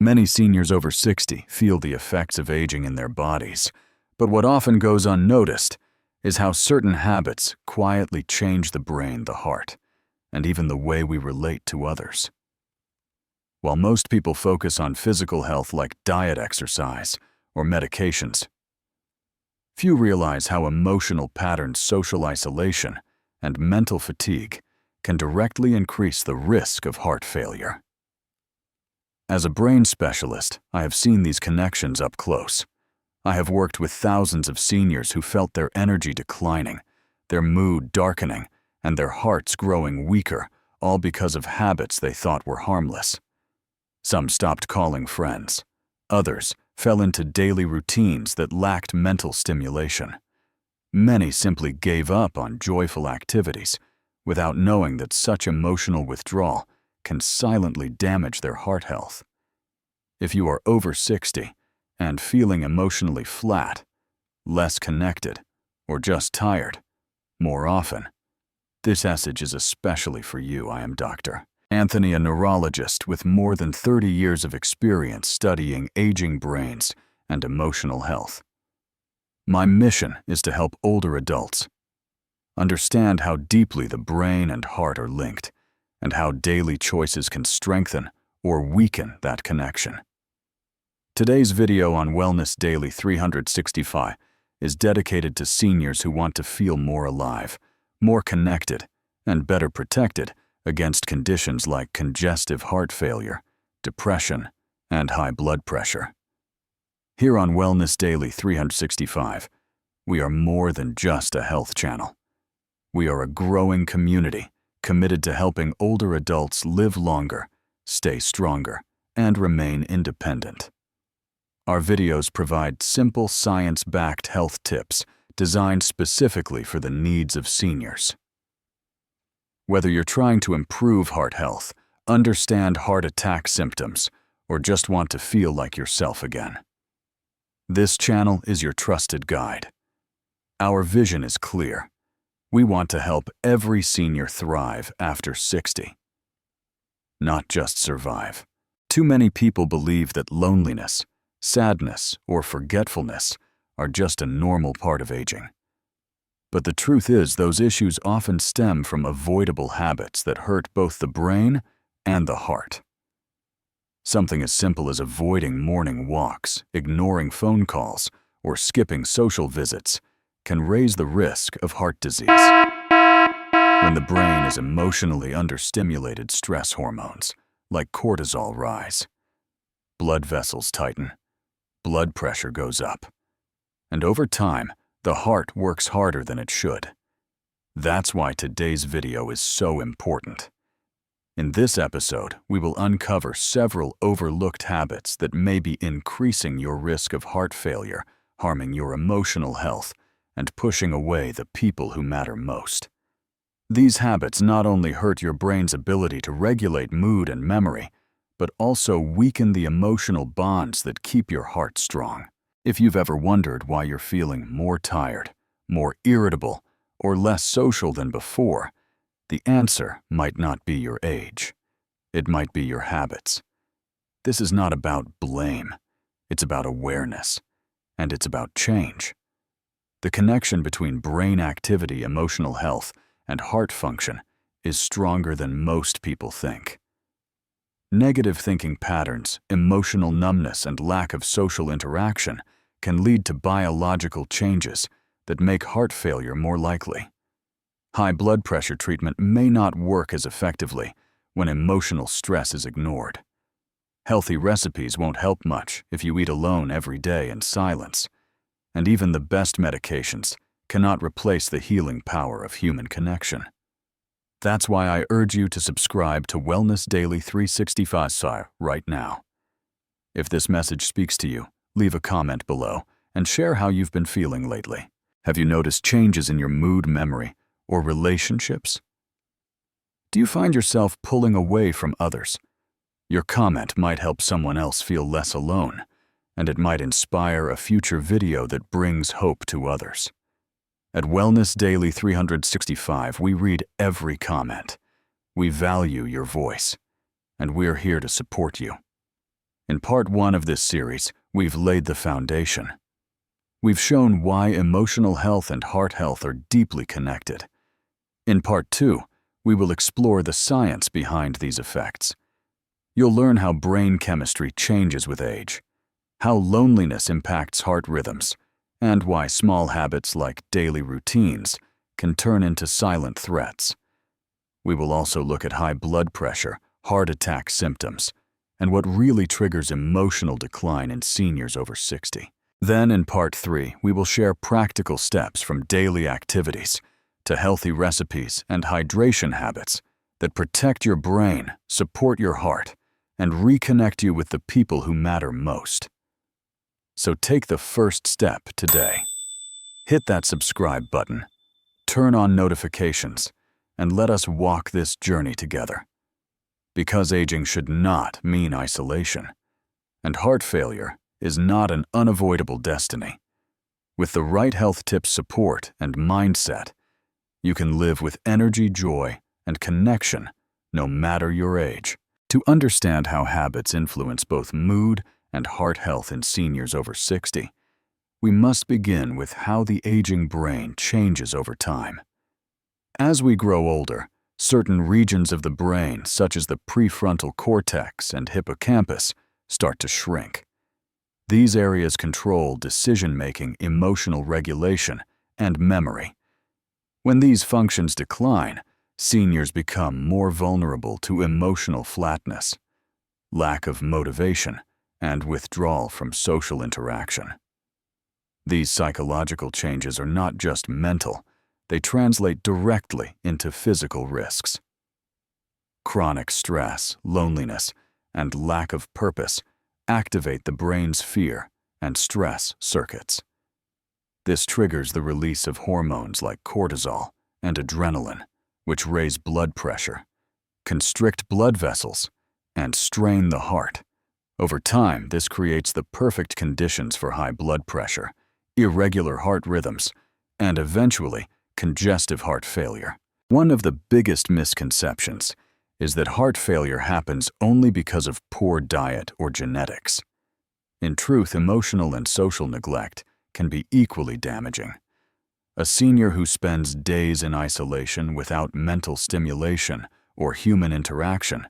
Many seniors over 60 feel the effects of aging in their bodies, but what often goes unnoticed is how certain habits quietly change the brain, the heart, and even the way we relate to others. While most people focus on physical health like diet, exercise, or medications, few realize how emotional patterns, social isolation, and mental fatigue can directly increase the risk of heart failure. As a brain specialist, I have seen these connections up close. I have worked with thousands of seniors who felt their energy declining, their mood darkening, and their hearts growing weaker, all because of habits they thought were harmless. Some stopped calling friends. Others fell into daily routines that lacked mental stimulation. Many simply gave up on joyful activities without knowing that such emotional withdrawal can silently damage their heart health. If you are over 60 and feeling emotionally flat, less connected, or just tired, more often, this message is especially for you. I am Dr. Anthony, a neurologist with more than 30 years of experience studying aging brains and emotional health. My mission is to help older adults understand how deeply the brain and heart are linked and how daily choices can strengthen or weaken that connection. Today's video on Wellness Daily 365 is dedicated to seniors who want to feel more alive, more connected, and better protected against conditions like congestive heart failure, depression, and high blood pressure. Here on Wellness Daily 365, we are more than just a health channel. We are a growing community committed to helping older adults live longer, stay stronger, and remain independent. Our videos provide simple, science-backed health tips designed specifically for the needs of seniors. Whether you're trying to improve heart health, understand heart attack symptoms, or just want to feel like yourself again, this channel is your trusted guide. Our vision is clear. We want to help every senior thrive after 60, not just survive. Too many people believe that loneliness, sadness, or forgetfulness are just a normal part of aging. But the truth is, those issues often stem from avoidable habits that hurt both the brain and the heart. Something as simple as avoiding morning walks, ignoring phone calls, or skipping social visits can raise the risk of heart disease. When the brain is emotionally understimulated, stress hormones, like cortisol, rise. Blood vessels tighten, blood pressure goes up, and over time, the heart works harder than it should. That's why today's video is so important. In this episode, we will uncover several overlooked habits that may be increasing your risk of heart failure, harming your emotional health, and pushing away the people who matter most. These habits not only hurt your brain's ability to regulate mood and memory, but also weaken the emotional bonds that keep your heart strong. If you've ever wondered why you're feeling more tired, more irritable, or less social than before, the answer might not be your age. It might be your habits. This is not about blame. It's about awareness, and it's about change. The connection between brain activity, emotional health, and heart function is stronger than most people think. Negative thinking patterns, emotional numbness, and lack of social interaction can lead to biological changes that make heart failure more likely. High blood pressure treatment may not work as effectively when emotional stress is ignored. Healthy recipes won't help much if you eat alone every day in silence. And even the best medications cannot replace the healing power of human connection. That's why I urge you to subscribe to Wellness Daily 365 right now. If this message speaks to you, leave a comment below and share how you've been feeling lately. Have you noticed changes in your mood, memory, or relationships? Do you find yourself pulling away from others? Your comment might help someone else feel less alone, and it might inspire a future video that brings hope to others. At Wellness Daily 365, we read every comment. We value your voice, and we're here to support you. In part 1 of this series, we've laid the foundation. We've shown why emotional health and heart health are deeply connected. In part 2, we will explore the science behind these effects. You'll learn how brain chemistry changes with age, how loneliness impacts heart rhythms, and why small habits like daily routines can turn into silent threats. We will also look at high blood pressure, heart attack symptoms, and what really triggers emotional decline in seniors over 60. Then in part 3, we will share practical steps from daily activities to healthy recipes and hydration habits that protect your brain, support your heart, and reconnect you with the people who matter most. So take the first step today. Hit that subscribe button, turn on notifications, and let us walk this journey together. Because aging should not mean isolation, and heart failure is not an unavoidable destiny. With the right health tips, support, and mindset, you can live with energy, joy, and connection no matter your age. To understand how habits influence both mood and heart health in seniors over 60, we must begin with how the aging brain changes over time. As we grow older, certain regions of the brain, such as the prefrontal cortex and hippocampus, start to shrink. These areas control decision-making, emotional regulation, and memory. When these functions decline, seniors become more vulnerable to emotional flatness, lack of motivation, and withdrawal from social interaction. These psychological changes are not just mental, they translate directly into physical risks. Chronic stress, loneliness, and lack of purpose activate the brain's fear and stress circuits. This triggers the release of hormones like cortisol and adrenaline, which raise blood pressure, constrict blood vessels, and strain the heart. Over time, this creates the perfect conditions for high blood pressure, irregular heart rhythms, and eventually congestive heart failure. One of the biggest misconceptions is that heart failure happens only because of poor diet or genetics. In truth, emotional and social neglect can be equally damaging. A senior who spends days in isolation without mental stimulation or human interaction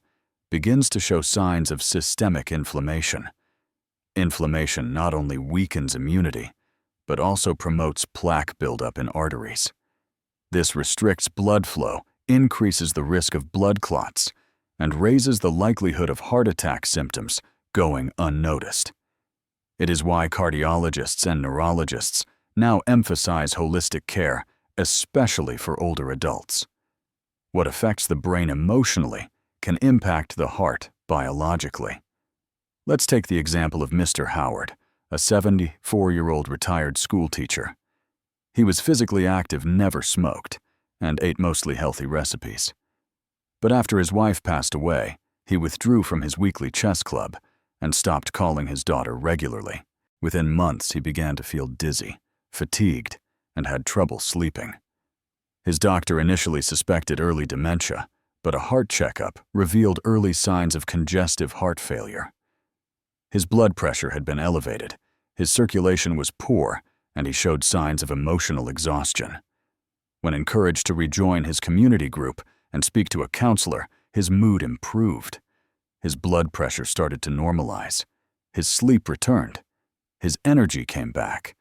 begins to show signs of systemic inflammation. Inflammation not only weakens immunity, but also promotes plaque buildup in arteries. This restricts blood flow, increases the risk of blood clots, and raises the likelihood of heart attack symptoms going unnoticed. It is why cardiologists and neurologists now emphasize holistic care, especially for older adults. What affects the brain emotionally can impact the heart biologically. Let's take the example of Mr. Howard, a 74-year-old retired schoolteacher. He was physically active, never smoked, and ate mostly healthy recipes. But after his wife passed away, he withdrew from his weekly chess club and stopped calling his daughter regularly. Within months, he began to feel dizzy, fatigued, and had trouble sleeping. His doctor initially suspected early dementia, but a heart checkup revealed early signs of congestive heart failure. His blood pressure had been elevated, his circulation was poor, and he showed signs of emotional exhaustion. When encouraged to rejoin his community group and speak to a counselor, his mood improved. His blood pressure started to normalize. His sleep returned. His energy came back.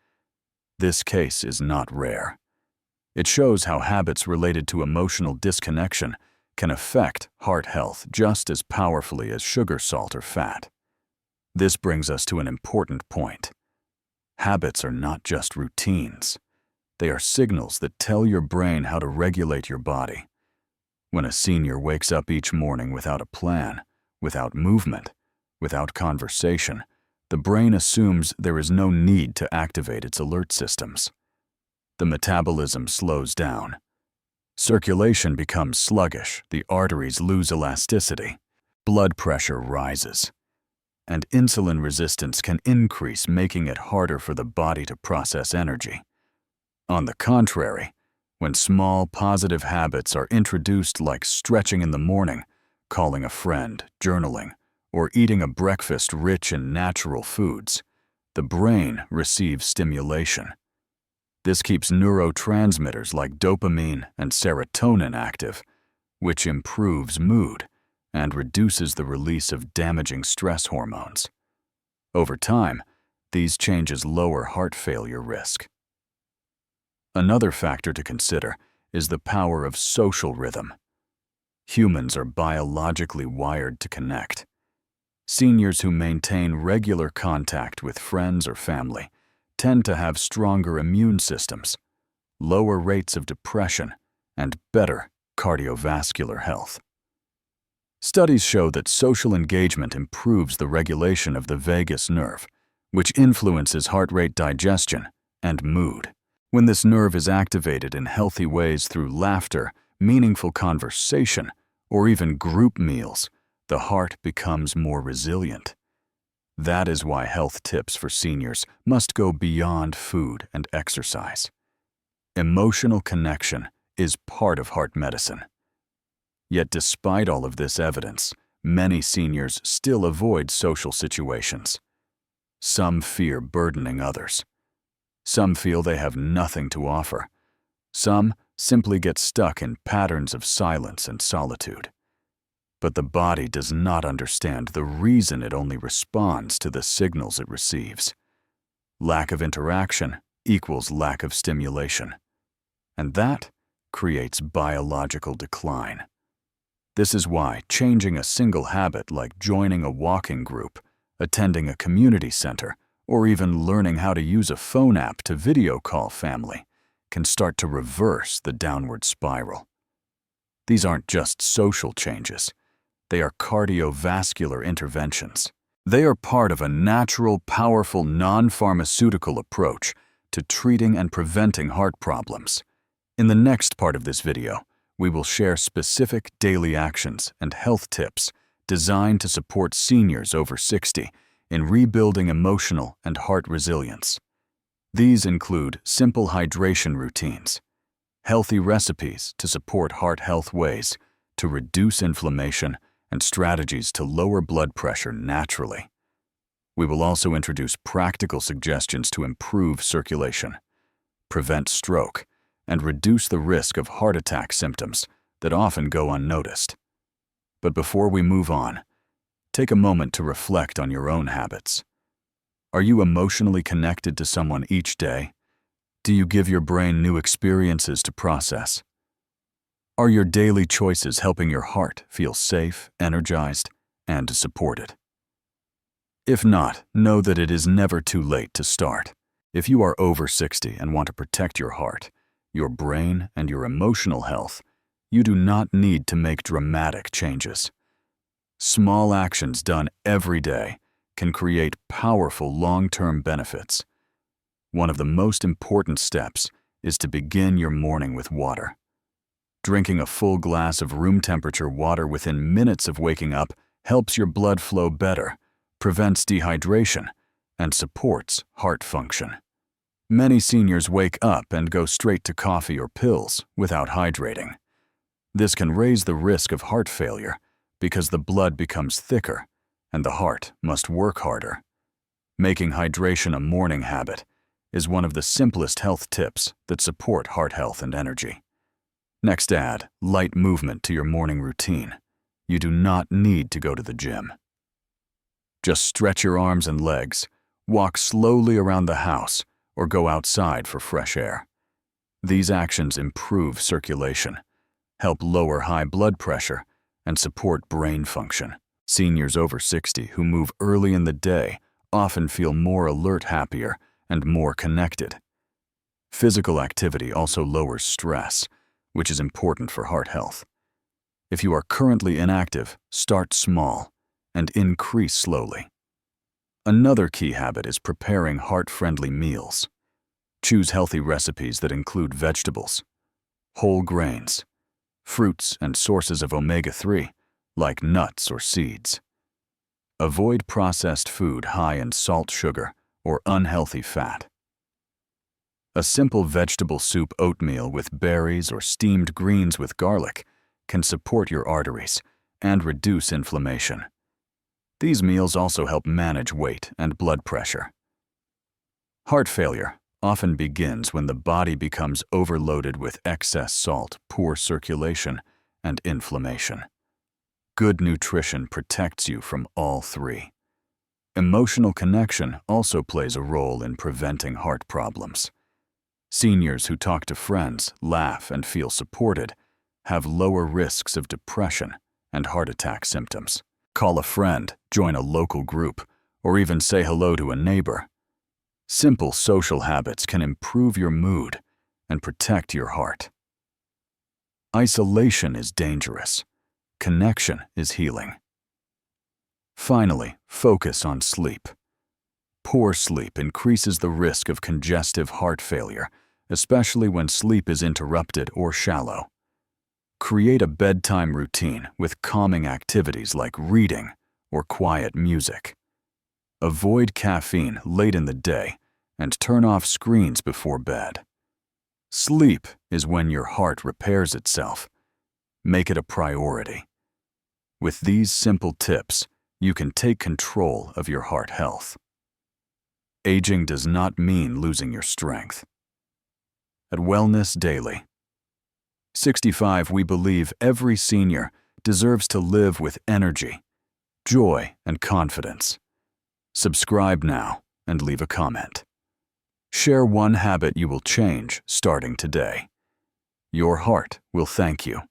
This case is not rare. It shows how habits related to emotional disconnection can affect heart health just as powerfully as sugar, salt, or fat. This brings us to an important point. Habits are not just routines. They are signals that tell your brain how to regulate your body. When a senior wakes up each morning without a plan, without movement, without conversation, the brain assumes there is no need to activate its alert systems. The metabolism slows down. Circulation becomes sluggish, the arteries lose elasticity, blood pressure rises, and insulin resistance can increase, making it harder for the body to process energy. On the contrary, when small positive habits are introduced like stretching in the morning, calling a friend, journaling, or eating a breakfast rich in natural foods, the brain receives stimulation. This keeps neurotransmitters like dopamine and serotonin active, which improves mood and reduces the release of damaging stress hormones. Over time, these changes lower heart failure risk. Another factor to consider is the power of social rhythm. Humans are biologically wired to connect. Seniors who maintain regular contact with friends or family tend to have stronger immune systems, lower rates of depression, and better cardiovascular health. Studies show that social engagement improves the regulation of the vagus nerve, which influences heart rate digestion and mood. When this nerve is activated in healthy ways through laughter, meaningful conversation, or even group meals, the heart becomes more resilient. That is why health tips for seniors must go beyond food and exercise. Emotional connection is part of heart medicine. Yet despite all of this evidence, many seniors still avoid social situations. Some fear burdening others. Some feel they have nothing to offer. Some simply get stuck in patterns of silence and solitude. But the body does not understand the reason it only responds to the signals it receives. Lack of interaction equals lack of stimulation. And that creates biological decline. This is why changing a single habit like joining a walking group, attending a community center, or even learning how to use a phone app to video call family can start to reverse the downward spiral. These aren't just social changes. They are cardiovascular interventions. They are part of a natural, powerful, non-pharmaceutical approach to treating and preventing heart problems. In the next part of this video, we will share specific daily actions and health tips designed to support seniors over 60 in rebuilding emotional and heart resilience. These include simple hydration routines, healthy recipes to support heart health ways to reduce inflammation, and strategies to lower blood pressure naturally. We will also introduce practical suggestions to improve circulation, prevent stroke, and reduce the risk of heart attack symptoms that often go unnoticed. But before we move on, take a moment to reflect on your own habits. Are you emotionally connected to someone each day? Do you give your brain new experiences to process? Are your daily choices helping your heart feel safe, energized, and supported? If not, know that it is never too late to start. If you are over 60 and want to protect your heart, your brain, and your emotional health, you do not need to make dramatic changes. Small actions done every day can create powerful long-term benefits. One of the most important steps is to begin your morning with water. Drinking a full glass of room-temperature water within minutes of waking up helps your blood flow better, prevents dehydration, and supports heart function. Many seniors wake up and go straight to coffee or pills without hydrating. This can raise the risk of heart failure because the blood becomes thicker and the heart must work harder. Making hydration a morning habit is one of the simplest health tips that support heart health and energy. Next, add light movement to your morning routine. You do not need to go to the gym. Just stretch your arms and legs, walk slowly around the house, or go outside for fresh air. These actions improve circulation, help lower high blood pressure, and support brain function. Seniors over 60 who move early in the day often feel more alert, happier, and more connected. Physical activity also lowers stress, which is important for heart health. If you are currently inactive, start small and increase slowly. Another key habit is preparing heart-friendly meals. Choose healthy recipes that include vegetables, whole grains, fruits, and sources of omega-3, like nuts or seeds. Avoid processed food high in salt, sugar, or unhealthy fat. A simple vegetable soup oatmeal with berries or steamed greens with garlic can support your arteries and reduce inflammation. These meals also help manage weight and blood pressure. Heart failure often begins when the body becomes overloaded with excess salt, poor circulation, and inflammation. Good nutrition protects you from all three. Emotional connection also plays a role in preventing heart problems. Seniors who talk to friends, laugh, and feel supported have lower risks of depression and heart attack symptoms. Call a friend, join a local group, or even say hello to a neighbor. Simple social habits can improve your mood and protect your heart. Isolation is dangerous. Connection is healing. Finally, focus on sleep. Poor sleep increases the risk of congestive heart failure, especially when sleep is interrupted or shallow. Create a bedtime routine with calming activities like reading or quiet music. Avoid caffeine late in the day and turn off screens before bed. Sleep is when your heart repairs itself. Make it a priority. With these simple tips, you can take control of your heart health. Aging does not mean losing your strength. At Wellness Daily 65, we believe every senior deserves to live with energy, joy, and confidence. Subscribe now and leave a comment. Share one habit you will change starting today. Your heart will thank you.